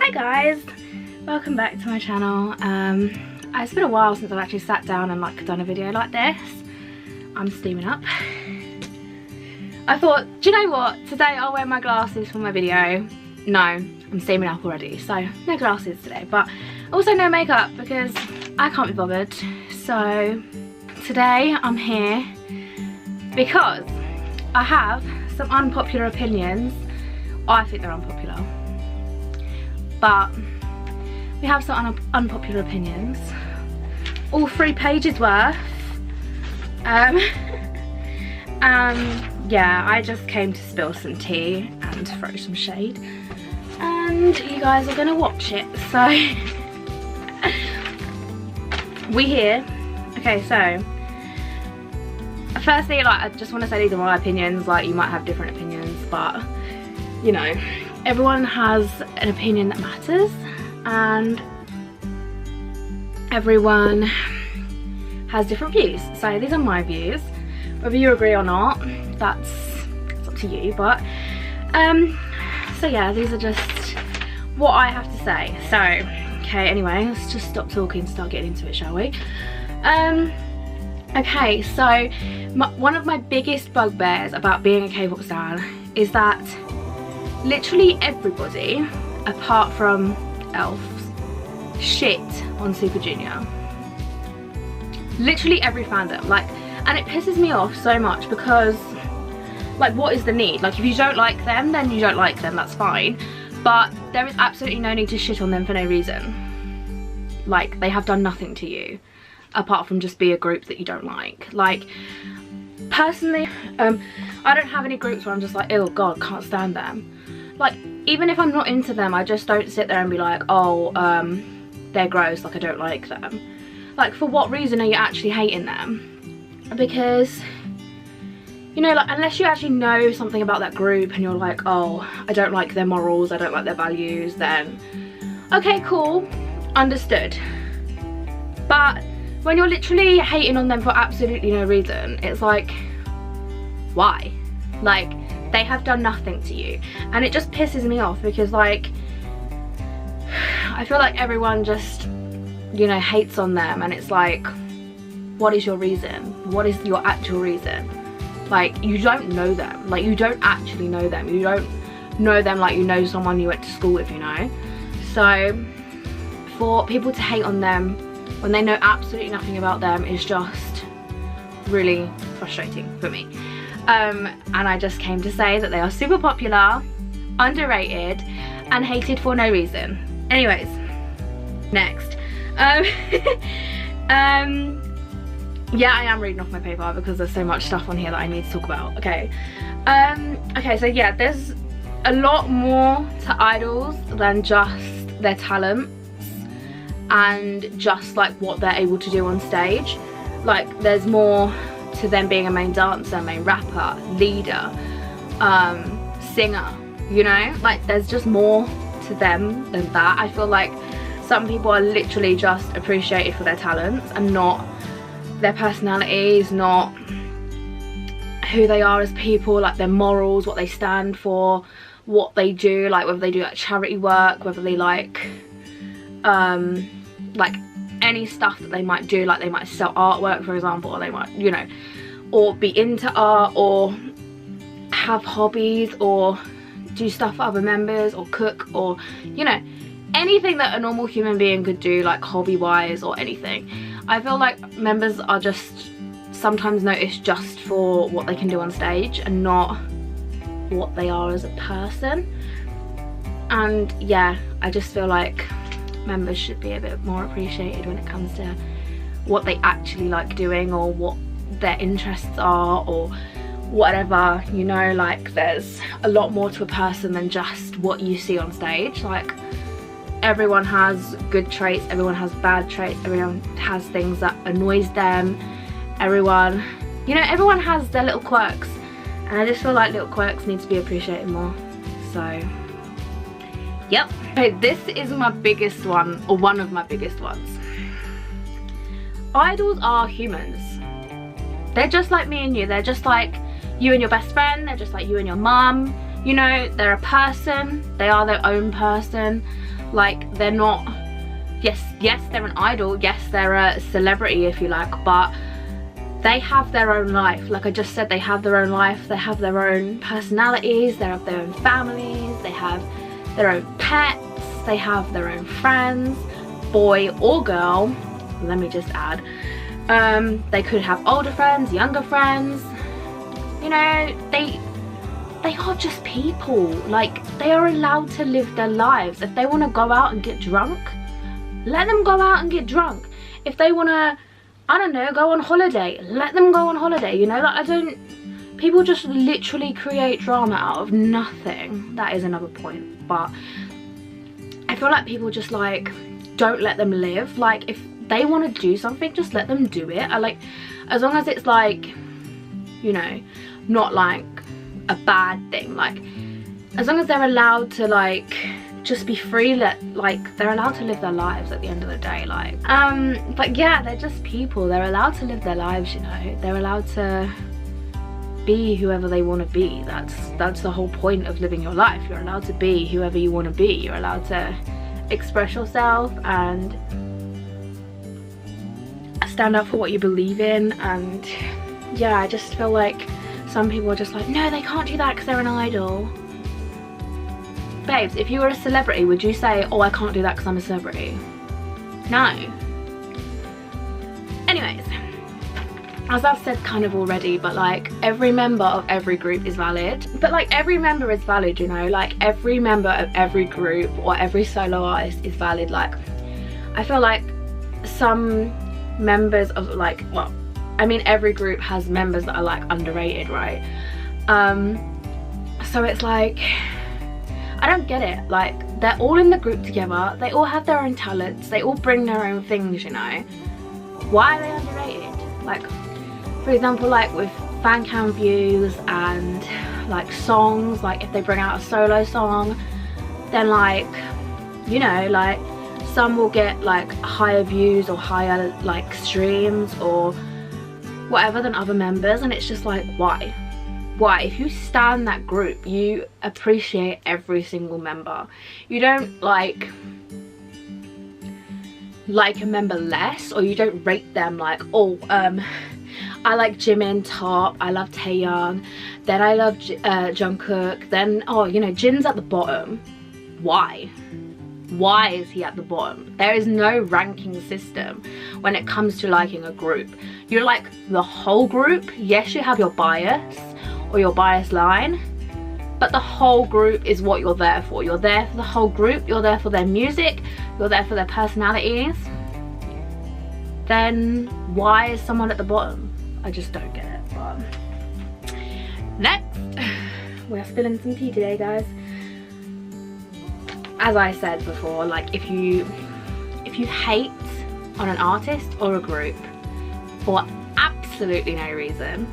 Hi guys, welcome back to my channel. It's been a while since I've actually sat down and like done a video like this. I'm steaming up. I thought, do you know what, today I'll wear my glasses for my video. No, I'm steaming up already, so no glasses today, but also no makeup because I can't be bothered. So today I'm here because I have some unpopular opinions. I think they're unpopular, but we have some unpopular opinions, all 3 pages worth. Yeah, I just came to spill some tea and throw some shade, and you guys are gonna watch it, so we here. Okay, so firstly, like, I just want to say these are my opinions. Like, you might have different opinions, but you know, everyone has an opinion that matters, and everyone has different views. So these are my views. Whether you agree or not, that's up to you, but so yeah, these are just what I have to say. So okay, anyway, let's just stop talking and start getting into it, shall we? Okay, so one of my biggest bugbears about being a K-pop stan is that literally everybody, apart from elves, shit on Super Junior. Literally every fandom, like, and it pisses me off so much because, like, what is the need? Like, if you don't like them, then you don't like them, that's fine, but there is absolutely no need to shit on them for no reason. Like, they have done nothing to you apart from just be a group that you don't like. Like, personally, I don't have any groups where I'm just like, oh god, can't stand them. Like, even if I'm not into them, I just don't sit there and be like, oh, they're gross, like, I don't like them. Like, for what reason are you actually hating them? Because, you know, like, unless you actually know something about that group and you're like, oh, I don't like their morals, I don't like their values, then okay, cool, understood. But when you're literally hating on them for absolutely no reason, it's like, why? Like, they have done nothing to you, and it just pisses me off because, like, I feel like everyone just, you know, hates on them, and it's like, what is your reason? What is your actual reason? Like, you don't know them. Like, you don't actually know them. You don't know them like you know someone you went to school with, you know? So for people to hate on them when they know absolutely nothing about them is just really frustrating for me. And I just came to say that they are super popular, underrated, and hated for no reason. Anyways, next. Yeah, I am reading off my paper because there's so much stuff on here that I need to talk about. Okay. Okay, so yeah, there's a lot more to idols than just their talents and just like what they're able to do on stage. Like, there's more to them being a main dancer, main rapper, leader, singer, you know? Like, there's just more to them than that. I feel like some people are literally just appreciated for their talents and not their personalities, not who they are as people, like their morals, what they stand for, what they do, like whether they do like charity work, whether they like any stuff that they might do, like they might sell artwork, for example, or they might, you know, or be into art, or have hobbies, or do stuff for other members, or cook, or, you know, anything that a normal human being could do, like hobby wise or anything. I feel like members are just sometimes noticed just for what they can do on stage and not what they are as a person. And yeah, I just feel like members should be a bit more appreciated when it comes to what they actually like doing, or what their interests are, or whatever, you know? Like, there's a lot more to a person than just what you see on stage. Like, everyone has good traits, everyone has bad traits, everyone has things that annoys them, everyone, you know, everyone has their little quirks, and I just feel like little quirks need to be appreciated more. So yep. Okay, this is my biggest one, or one of my biggest ones. Idols are humans. They're just like me and you. They're just like you and your best friend. They're just like you and your mum. You know, they're a person. They are their own person. Like, they're not, yes they're an idol, yes they're a celebrity if you like, but they have their own life. Like I just said, they have their own life, they have their own personalities, they have their own families, they have their own pets, they have their own friends, boy or girl, let me just add. They could have older friends, younger friends, you know, they are just people. Like, they are allowed to live their lives. If they want to go out and get drunk, let them go out and get drunk. If they want to, I don't know, go on holiday, let them go on holiday, you know. Like, people just literally create drama out of nothing. That is another point, but I feel like people just like don't let them live. Like, if they want to do something, just let them do it. I like, as long as it's like, you know, not like a bad thing, like as long as they're allowed to like just be free, like they're allowed to live their lives at the end of the day. Like but yeah, they're just people, they're allowed to live their lives, you know, they're allowed to be whoever they want to be. That's the whole point of living your life. You're allowed to be whoever you want to be. You're allowed to express yourself and stand up for what you believe in. And yeah, I just feel like some people are just like, no, they can't do that because they're an idol. Babes, if you were a celebrity, would you say, oh, I can't do that because I'm a celebrity? No. Anyways, as I've said kind of already, but like every member of every group is valid. But like every member is valid, you know, like every member of every group or every solo artist is valid. Like I feel like some members of like, well, I mean every group has members that are like underrated, right? So it's like, I don't get it. Like, they're all in the group together, they all have their own talents, they all bring their own things, you know. Why are they underrated? Like, for example, like with fan cam views and like songs, like if they bring out a solo song, then like, you know, like some will get like higher views or higher like streams or whatever than other members, and it's just like, why? If you stand that group, you appreciate every single member. You don't like a member less, or you don't rate them like, oh, I like Jimin top, I love Taehyung, then I love Jungkook, then, oh, you know, Jin's at the bottom. Why is he at the bottom? There is no ranking system when it comes to liking a group. You like the whole group. Yes, you have your bias or your bias line, but the whole group is what you're there for. You're there for the whole group, you're there for their music, you're there for their personalities. Then why is someone at the bottom? I just don't get it. But next, we're spilling some tea today, guys. As I said before, like if you hate on an artist or a group for absolutely no reason,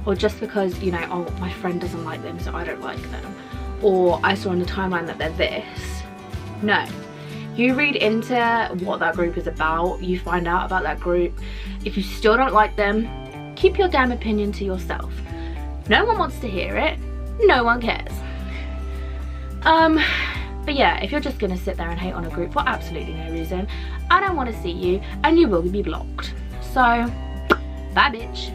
or just because, you know, oh, my friend doesn't like them so I don't like them, or I saw on the timeline that they're this, no. You read into what that group is about, you find out about that group. If you still don't like them, keep your damn opinion to yourself. No one wants to hear it, no one cares. But yeah, if you're just gonna sit there and hate on a group for absolutely no reason, I don't want to see you, and you will be blocked. So, bye bitch.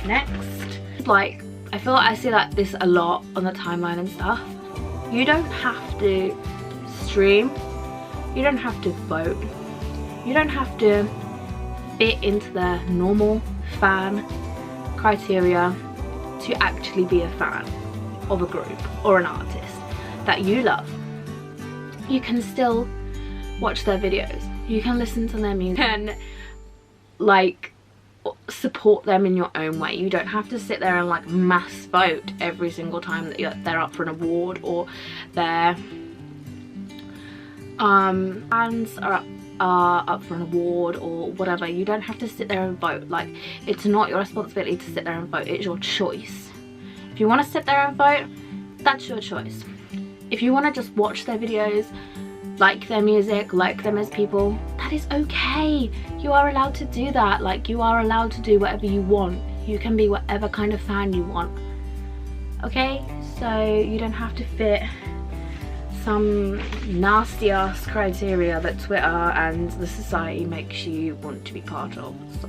Next, like, I feel like I see like this a lot on the timeline and stuff. You don't have to stream, you don't have to vote, you don't have to fit into the normal fan criteria to actually be a fan of a group or an artist that you love. You can still watch their videos, you can listen to their music and like support them in your own way. You don't have to sit there and like mass vote every single time that they're up for an award or their fans are up for an award or whatever. You don't have to sit there and vote. Like, it's not your responsibility to sit there and vote, it's your choice. If you want to sit there and vote, that's your choice. If you want to just watch their videos, like their music, like them as people, that is okay. You are allowed to do that. Like, you are allowed to do whatever you want. You can be whatever kind of fan you want. Okay? So you don't have to fit some nasty ass criteria that Twitter and the society makes you want to be part of. So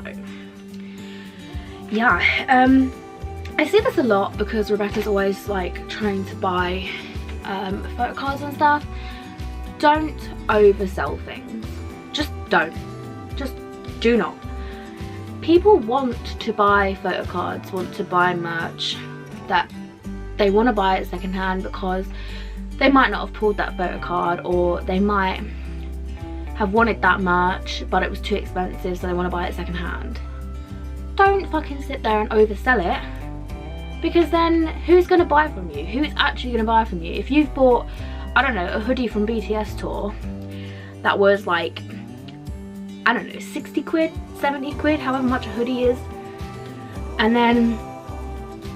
yeah, I see this a lot because Rebecca's always like trying to buy photo cards and stuff. Don't oversell things. Just don't. Just do not. People want to buy photo cards, want to buy merch, that they want to buy it secondhand because they might not have pulled that photo card, or they might have wanted that merch but it was too expensive, so they want to buy it secondhand. Don't fucking sit there and oversell it, because then who's going to buy from you? Who's actually going to buy from you? If you've bought, I don't know, a hoodie from BTS tour that was like, I don't know, 60 quid, 70 quid, however much a hoodie is, and then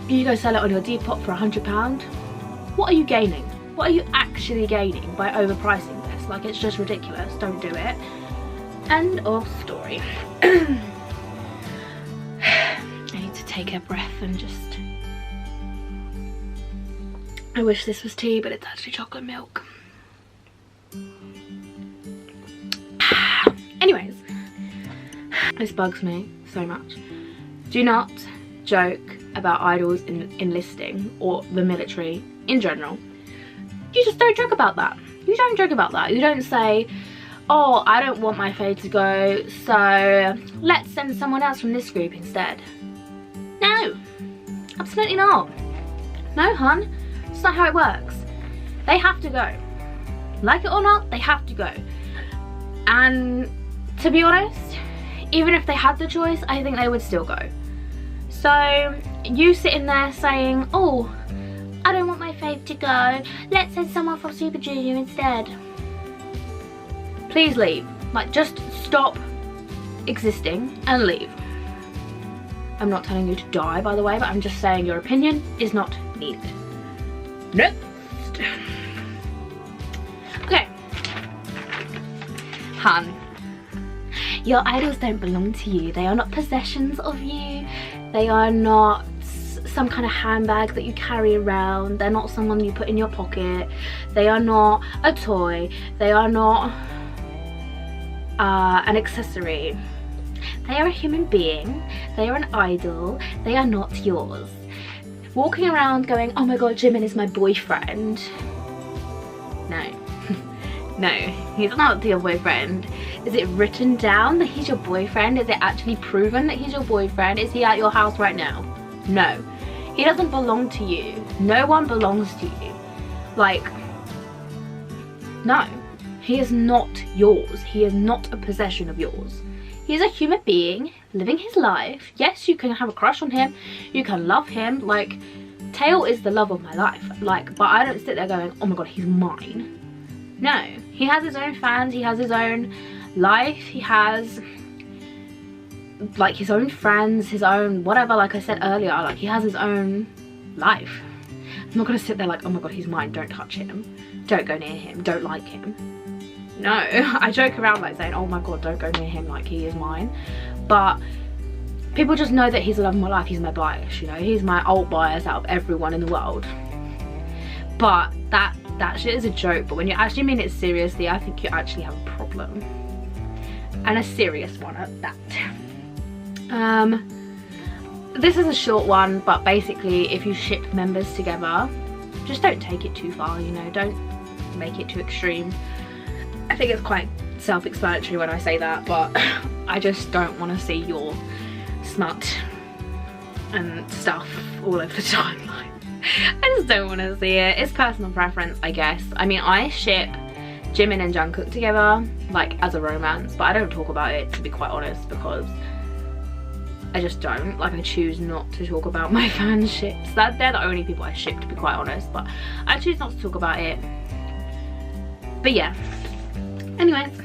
you go sell it on your Depop for £100, what are you gaining? What are you actually gaining by overpricing this? Like, it's just ridiculous. Don't do it. End of story. I need to take a breath and just... I wish this was tea, but it's actually chocolate milk. Anyways, this bugs me so much. Do not joke about idols enlisting, or the military in general. You just don't joke about that. You don't joke about that. You don't say, oh, I don't want my fave to go, so let's send someone else from this group instead. No, absolutely not. No, hun, it's not how it works. They have to go. Like it or not, they have to go. And to be honest, even if they had the choice, I think they would still go. So you sitting there saying, oh, I don't want my fave to go, let's send someone from Super Junior instead. Please leave. Like, just stop existing and leave. I'm not telling you to die, by the way, but I'm just saying your opinion is not needed. Next. Okay. Hun, your idols don't belong to you. They are not possessions of you. They are not some kind of handbag that you carry around. They're not someone you put in your pocket. They are not a toy. They are not an accessory. They are a human being. They are an idol. They are not yours. Walking around going, oh my god, Jimin is my boyfriend. No. No, he's not your boyfriend. Is it written down that he's your boyfriend? Is it actually proven that he's your boyfriend? Is he at your house right now? No. He doesn't belong to you. No one belongs to you. Like, no. He is not yours. He is not a possession of yours. He's a human being living his life. Yes, you can have a crush on him. You can love him. Like, Tail is the love of my life. Like, but I don't sit there going, oh my god, he's mine. No. He has his own fans. He has his own life. He has, like, his own friends, his own whatever. Like I said earlier, like, he has his own life. I'm not gonna sit there like, oh my god, he's mine, don't touch him, don't go near him, don't like him. No. I joke around like saying, oh my god, don't go near him, like he is mine, but people just know that he's the love of my life. He's my bias, you know, he's my alt bias out of everyone in the world. But that shit is a joke, but when you actually mean it seriously, I think you actually have a problem, and a serious one at that. This is a short one, but basically if you ship members together, just don't take it too far, you know, don't make it too extreme. I think it's quite self-explanatory when I say that, but I just don't want to see your smut and stuff all over the timeline. I just don't want to see it. It's personal preference, I guess. I mean, I ship Jimin and Jungkook together, like, as a romance, but I don't talk about it, to be quite honest, because I just don't. Like, I choose not to talk about my fan ships. They're the only people I ship, to be quite honest, but I choose not to talk about it. But yeah. Anyways.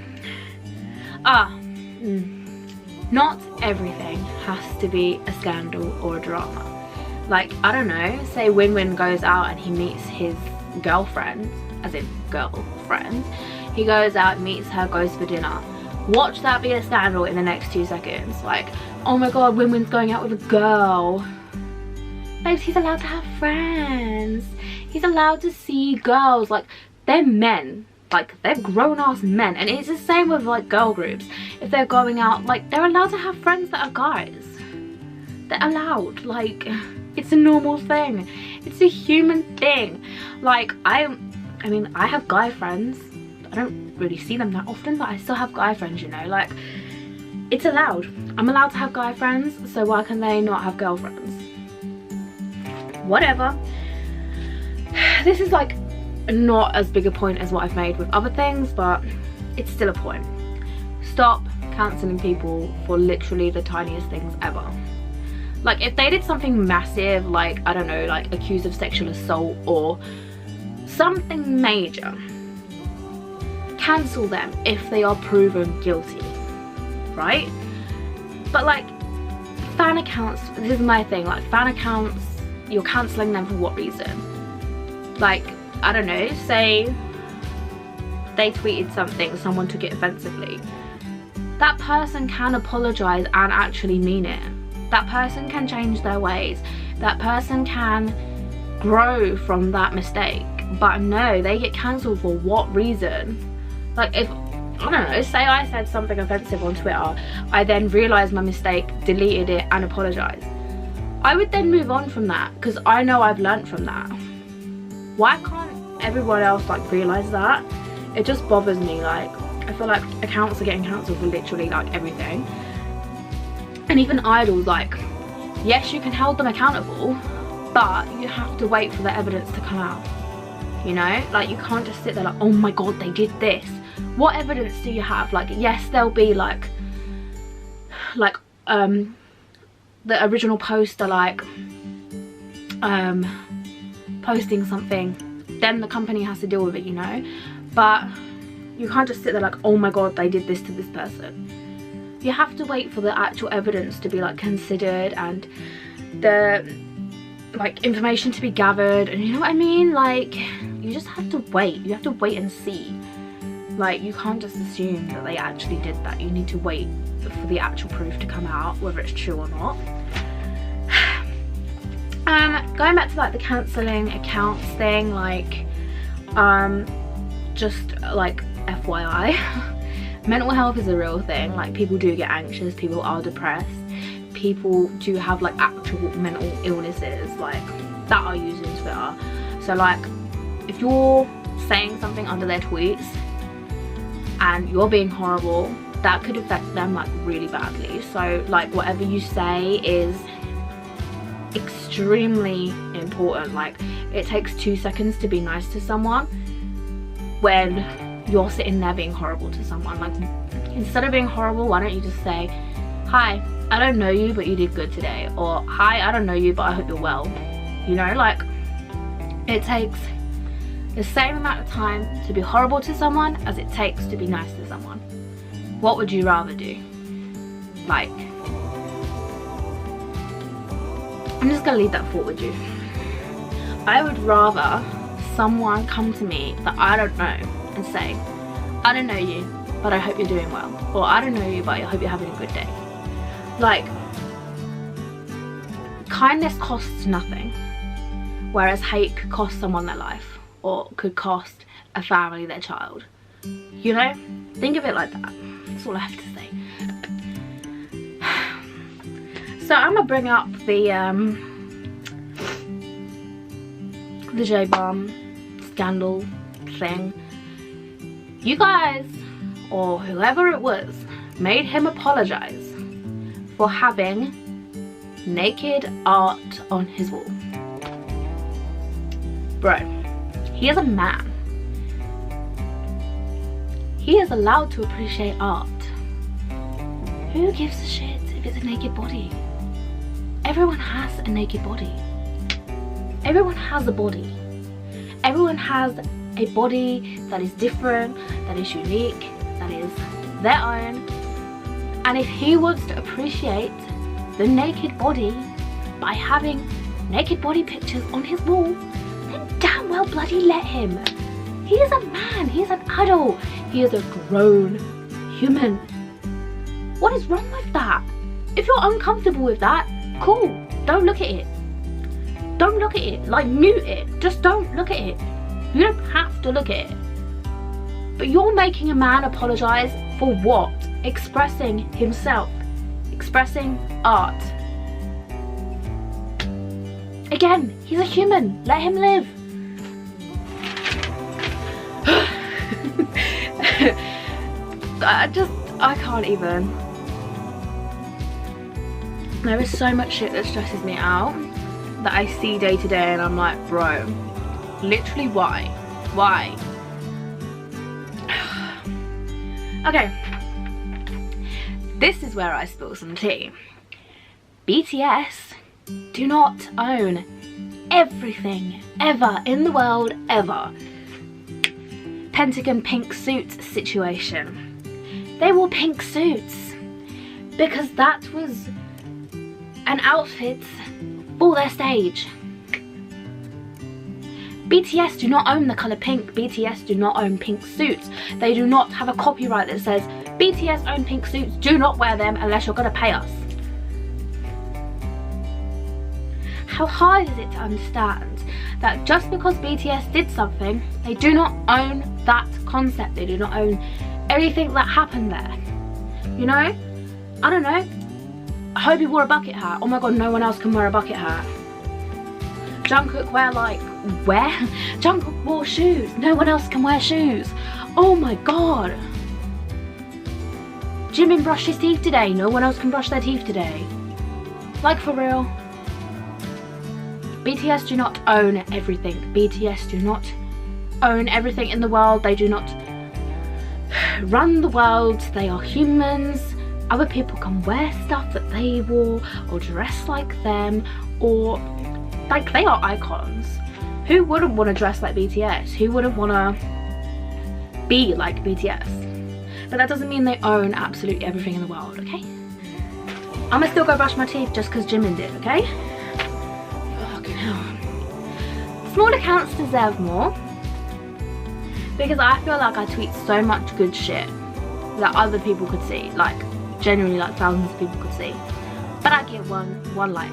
Not everything has to be a scandal or a drama. Like, I don't know, say Win-Win goes out and he meets his girlfriend, as in girlfriend. He goes out, meets her, goes for dinner. Watch that be a scandal in the next 2 seconds. Like, oh my god, Win-Win's going out with a girl. Babes, he's allowed to have friends. He's allowed to see girls. Like, they're men. Like, they're grown-ass men. And it's the same with, like, girl groups. If they're going out, like, they're allowed to have friends that are guys. They're allowed. Like, it's a normal thing. It's a human thing. Like, I mean, I have guy friends. I don't really see them that often, but I still have guy friends, you know. Like, it's allowed. I'm allowed to have guy friends, so why can they not have girlfriends? Whatever. This is, like, not as big a point as what I've made with other things, but it's still a point. Stop cancelling people for literally the tiniest things ever. Like, if they did something massive, like, I don't know, like accused of sexual assault or something major, cancel them if they are proven guilty, right? But like, fan accounts, this is my thing, like fan accounts, you're cancelling them for what reason? Like, I don't know, say they tweeted something, someone took it offensively. That person can apologise and actually mean it. That person can change their ways. That person can grow from that mistake. But no, they get cancelled for what reason? Like, if, I don't know, say I said something offensive on Twitter, I then realised my mistake, deleted it and apologised. I would then move on from that because I know I've learnt from that. Why can't everyone else like realise that? It just bothers me. Like, I feel like accounts are getting cancelled for literally like everything. And even idols, like, yes, you can hold them accountable, but you have to wait for the evidence to come out. You know, like, you can't just sit there like, oh my god, they did this. What evidence do you have? Like, yes, there'll be like the original poster, like posting something, then the company has to deal with it, you know. But you can't just sit there like, oh my god, they did this to this person. You have to wait for the actual evidence to be like considered and the like information to be gathered, and you know what I mean? Like, you just have to wait. You have to wait and see. Like, you can't just assume that they actually did that. You need to wait for the actual proof to come out, whether it's true or not. Going back to like the cancelling accounts thing, like just like FYI, mental health is a real thing. Like, people do get anxious, people are depressed, people do have like actual mental illnesses like that are using Twitter. So like, if you're saying something under their tweets and you're being horrible, that could affect them like really badly. So like, whatever you say is extremely important. Like, it takes 2 seconds to be nice to someone when you're sitting there being horrible to someone. Like, instead of being horrible, why don't you just say, hi, I don't know you, but you did good today, or hi, I don't know you, but I hope you're well. You know, like, it takes the same amount of time to be horrible to someone as it takes to be nice to someone. What would you rather do? Like, I'm just gonna leave that thought with you. I would rather someone come to me that I don't know and say, I don't know you, but I hope you're doing well, or I don't know you, but I hope you're having a good day. Like, kindness costs nothing, whereas hate could cost someone their life, or could cost a family their child. You know, think of it like that. That's all I have to say. So I'm gonna bring up the J-Bomb scandal thing. You guys, or whoever it was, made him apologize for having naked art on his wall. Bro, he is a man. He is allowed to appreciate art. Who gives a shit if it's a naked body? Everyone has a naked body. Everyone has a body. Everyone has a body that is different, that is unique, that is their own. And if he wants to appreciate the naked body by having naked body pictures on his wall, then damn well bloody let him. He is a man, he is an adult, he is a grown human. What is wrong with that? If you're uncomfortable with that, cool, don't look at it. Don't look at it, like mute it, just don't look at it. You don't have to look at it. But you're making a man apologise for what? Expressing himself. Expressing art. Again, he's a human. Let him live. I can't even. There is so much shit that stresses me out that I see day to day and I'm like, bro, literally why? Why? Okay. This is where I spill some tea. BTS do not own everything ever in the world ever. Pentagon pink suits situation. They wore pink suits because that was an outfit for their stage. BTS do not own the colour pink. BTS do not own pink suits. They do not have a copyright that says BTS own pink suits, do not wear them unless you're going to pay us. How hard is it to understand that just because BTS did something, they do not own that concept, they do not own everything that happened there? You know? I don't know. I hope he wore a bucket hat. Oh my god, no one else can wear a bucket hat. Jungkook Jungkook wore shoes. No one else can wear shoes. Oh my god. Jimin brushed his teeth today. No one else can brush their teeth today. Like, for real. BTS do not own everything. BTS do not own everything in the world. They do not run the world. They are humans. Other people can wear stuff that they wore or dress like them, or like, they are icons. Who wouldn't want to dress like BTS? Who wouldn't want to be like BTS? But that doesn't mean they own absolutely everything in the world, okay? I'm gonna still go brush my teeth just because Jimin did, okay? Fucking hell. Small accounts deserve more, because I feel like I tweet so much good shit that other people could see, like genuinely like thousands of people could see, but I get one like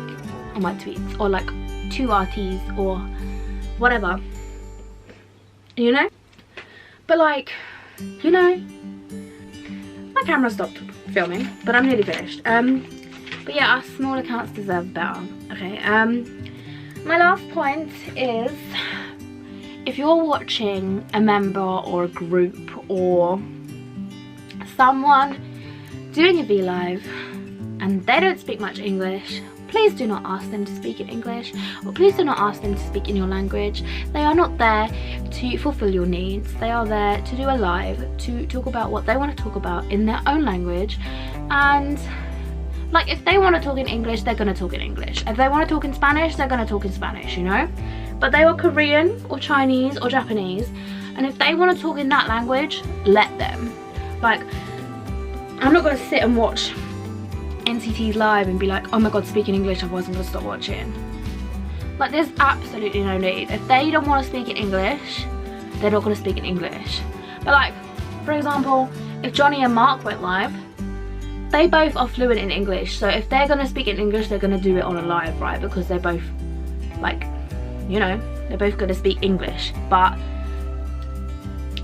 on my tweets, or like 2 RTs or whatever, you know? But like, you know, my camera stopped filming, but I'm nearly finished. But yeah, our small accounts deserve better, okay? My last point is, if you're watching a member or a group or someone doing a V-Live and they don't speak much English, please do not ask them to speak in English, or please do not ask them to speak in your language. They are not there to fulfill your needs. They are there to do a live, to talk about what they want to talk about in their own language. And like, if they want to talk in English, they're going to talk in English. If they want to talk in Spanish, they're going to talk in Spanish, you know? But they are Korean or Chinese or Japanese, and if they want to talk in that language, let them. Like, I'm not going to sit and watch NCT's live and be like, oh my god, speak in English, otherwise I'm going to stop watching. Like, there's absolutely no need. If they don't want to speak in English, they're not going to speak in English. But like, for example, if Johnny and Mark went live, they both are fluent in English, so if they're going to speak in English, they're going to do it on a live, right? Because they're both, like, you know, they're both going to speak English. But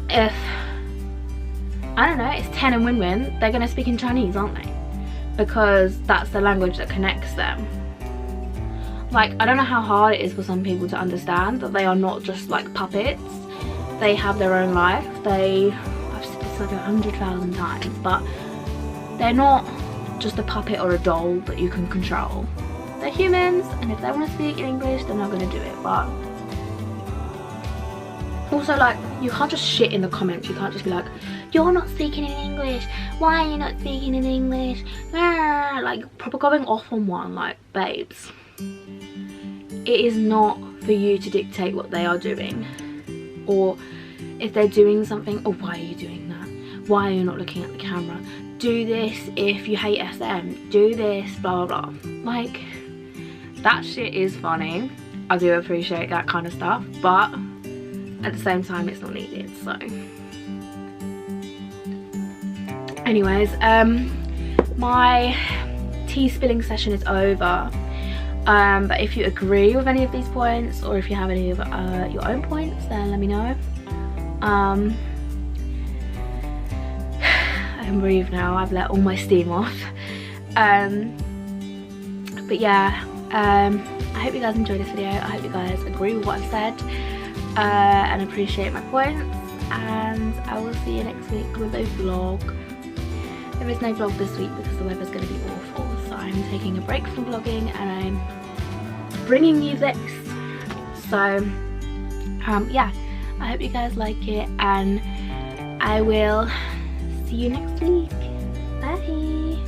if, I don't know, it's Ten and Win-Win, they're going to speak in Chinese, aren't they? Because that's the language that connects them. Like, I don't know how hard it is for some people to understand that they are not just like puppets. They have their own life. I've said this like 100,000 times, but they're not just a puppet or a doll that you can control. They're humans, and if they want to speak in English, they're not going to do it. But also, like, you can't just shit in the comments. You can't just be like, you're not speaking in English, why are you not speaking in English? Like, proper going off on one. Like, babes, it is not for you to dictate what they are doing, or if they're doing something. Oh, why are you doing that? Why are you not looking at the camera? Do this if you hate SM. Do this, blah blah blah. Like, that shit is funny. I do appreciate that kind of stuff, but at the same time, it's not needed. So anyways, my tea spilling session is over. But if you agree with any of these points, or if you have any of your own points, then let me know. I can breathe now, I've let all my steam off. But yeah, I hope you guys enjoyed this video. I hope you guys agree with what I've said and appreciate my points, and I will see you next week with a vlog. There is no vlog this week because the weather's going to be awful, so I'm taking a break from vlogging and I'm bringing you this. So yeah, I hope you guys like it, and I will see you next week. Bye.